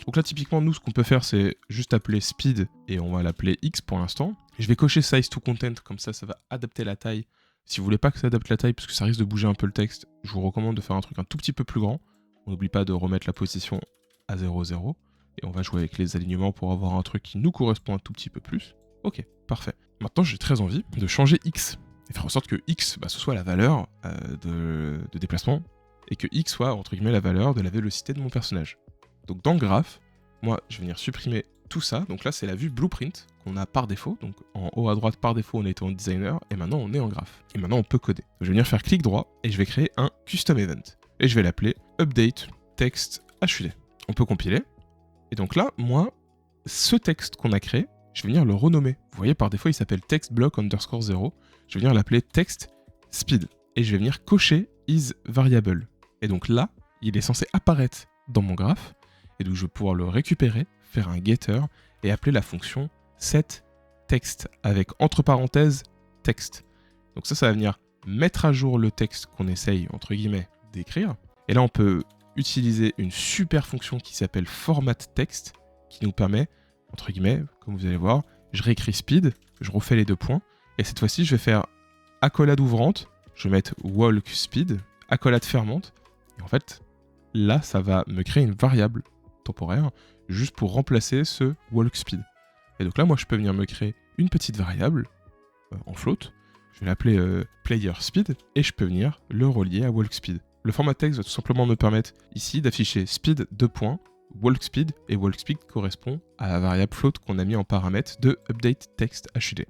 Donc là, typiquement, nous, ce qu'on peut faire, c'est juste appeler speed et on va l'appeler x pour l'instant. Je vais cocher size to content, comme ça va adapter la taille. Si vous voulez pas que ça adapte la taille, parce que ça risque de bouger un peu le texte, je vous recommande de faire un truc un tout petit peu plus grand. On n'oublie pas de remettre la position à 0, 0. Et on va jouer avec les alignements pour avoir un truc qui nous correspond un tout petit peu plus. Ok, parfait. Maintenant, j'ai très envie de changer x. Et faire en sorte que x, ce soit la valeur de déplacement. Et que x soit, entre guillemets, la valeur de la vélocité de mon personnage. Donc dans le graphe, moi, je vais venir supprimer tout ça. Donc là, c'est la vue blueprint qu'on a par défaut. Donc en haut à droite, par défaut, on était en designer. Et maintenant, on est en graphe. Et maintenant, on peut coder. Donc, je vais venir faire clic droit et je vais créer un custom event. Et je vais l'appeler update text HUD. On peut compiler. Et donc là, moi, ce texte qu'on a créé, je vais venir le renommer. Vous voyez, par défaut, il s'appelle textBlock_0. Je vais venir l'appeler textSpeed. Et je vais venir cocher isVariable. Et donc là, il est censé apparaître dans mon graphe. Et donc je vais pouvoir le récupérer, faire un getter et appeler la fonction setText avec entre parenthèses texte. Donc ça va venir mettre à jour le texte qu'on essaye, entre guillemets, d'écrire. Et là, on peut utiliser une super fonction qui s'appelle formatText qui nous permet, entre guillemets, comme vous allez voir, je réécris speed, je refais les deux points. Et cette fois-ci, je vais faire accolade ouvrante, je vais mettre walk speed, accolade fermante. Et en fait, là, ça va me créer une variable temporaire juste pour remplacer ce walk speed. Et donc là, moi, je peux venir me créer une petite variable en float. Je vais l'appeler player speed et je peux venir le relier à walk speed. Le format texte va tout simplement me permettre ici d'afficher speed 2 points, walk speed, et walk speed correspond à la variable float qu'on a mis en paramètre de update text HUD.